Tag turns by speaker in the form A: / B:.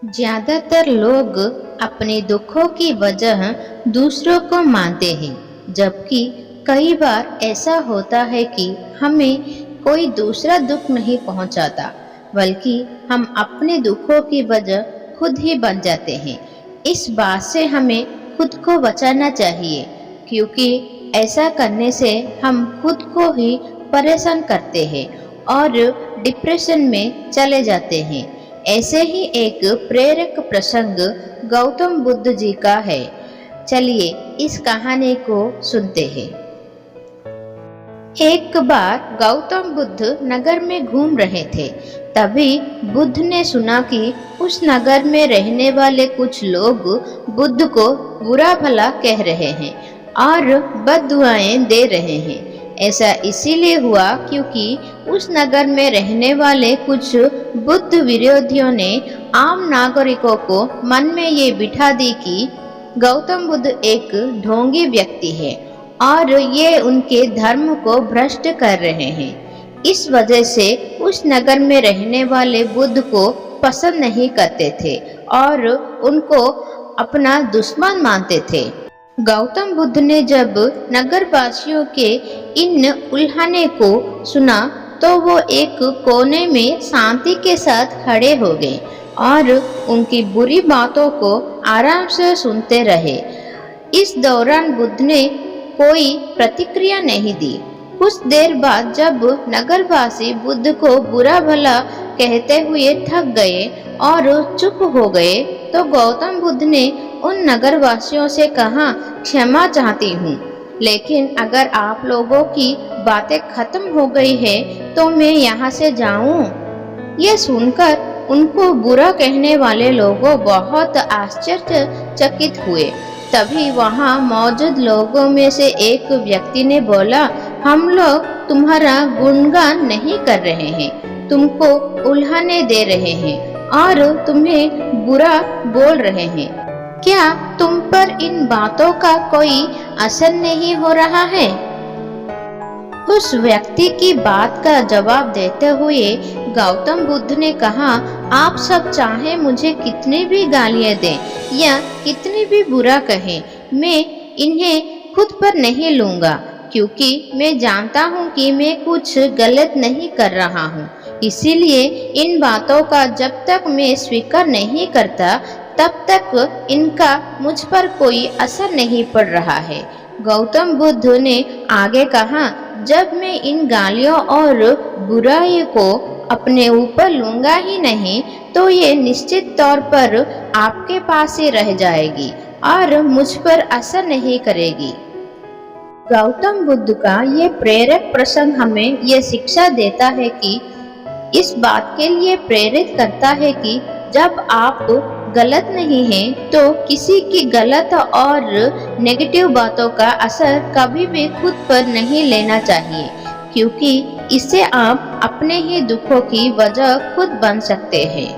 A: ज्यादातर लोग अपने दुखों की वजह दूसरों को मानते हैं, जबकि कई बार ऐसा होता है कि हमें कोई दूसरा दुख नहीं पहुंचाता, बल्कि हम अपने दुखों की वजह खुद ही बन जाते हैं। इस बात से हमें खुद को बचाना चाहिए, क्योंकि ऐसा करने से हम खुद को ही परेशान करते हैं और डिप्रेशन में चले जाते हैं। ऐसे ही एक प्रेरक प्रसंग गौतम बुद्ध जी का है। चलिए इस कहानी को सुनते हैं। एक बार गौतम बुद्ध नगर में घूम रहे थे। तभी बुद्ध ने सुना कि उस नगर में रहने वाले कुछ लोग बुद्ध को बुरा भला कह रहे हैं और बद्दुआएं दे रहे हैं। ऐसा इसीलिए हुआ क्योंकि उस नगर में रहने वाले कुछ बुद्ध विरोधियों ने आम नागरिकों को मन में ये बिठा दी कि गौतम बुद्ध एक ढोंगी व्यक्ति है और ये उनके धर्म को भ्रष्ट कर रहे हैं। इस वजह से उस नगर में रहने वाले बुद्ध को पसंद नहीं करते थे और उनको अपना दुश्मन मानते थे। गौतम बुद्ध ने जब नगरवासियों के इन उल्हाने को सुना तो वो एक कोने में शांति के साथ खड़े हो गए और उनकी बुरी बातों को आराम से सुनते रहे। इस दौरान बुद्ध ने कोई प्रतिक्रिया नहीं दी। कुछ देर बाद जब नगरवासी बुद्ध को बुरा भला कहते हुए थक गए और चुप हो गए तो गौतम बुद्ध ने उन नगरवासियों से कहा, क्षमा चाहती हूँ, लेकिन अगर आप लोगों की बातें खत्म हो गई है तो मैं यहाँ से जाऊँ। ये सुनकर उनको बुरा कहने वाले लोगों बहुत आश्चर्यचकित हुए। तभी वहाँ मौजूद लोगों में से एक व्यक्ति ने बोला, हम लोग तुम्हारा गुणगान नहीं कर रहे हैं, तुमको उल्हाने दे रहे हैं और तुम्हें बुरा बोल रहे हैं। क्या तुम पर इन बातों का कोई असर नहीं हो रहा है? उस व्यक्ति की बात का जवाब देते हुए गौतम बुद्ध ने कहा, आप सब चाहे मुझे कितनी भी गालियां दें या कितनी भी बुरा कहें, मैं इन्हें खुद पर नहीं लूंगा, क्योंकि मैं जानता हूँ कि मैं कुछ गलत नहीं कर रहा हूँ। इसीलिए इन बातों का जब तक मैं स्वीकार नहीं करता तब तक इनका मुझ पर कोई असर नहीं पड़ रहा है। गौतम बुद्ध ने आगे कहा, जब मैं इन गालियों और बुराई को अपने ऊपर लूंगा ही नहीं तो ये निश्चित तौर पर आपके पास ही रह जाएगी और मुझ पर असर नहीं करेगी। गौतम बुद्ध का ये प्रेरक प्रसंग हमें ये शिक्षा देता है कि इस बात के लिए प्रेरित करता है कि जब आप गलत नहीं हैं तो किसी की गलत और नेगेटिव बातों का असर कभी भी खुद पर नहीं लेना चाहिए, क्योंकि इससे आप अपने ही दुखों की वजह खुद बन सकते हैं।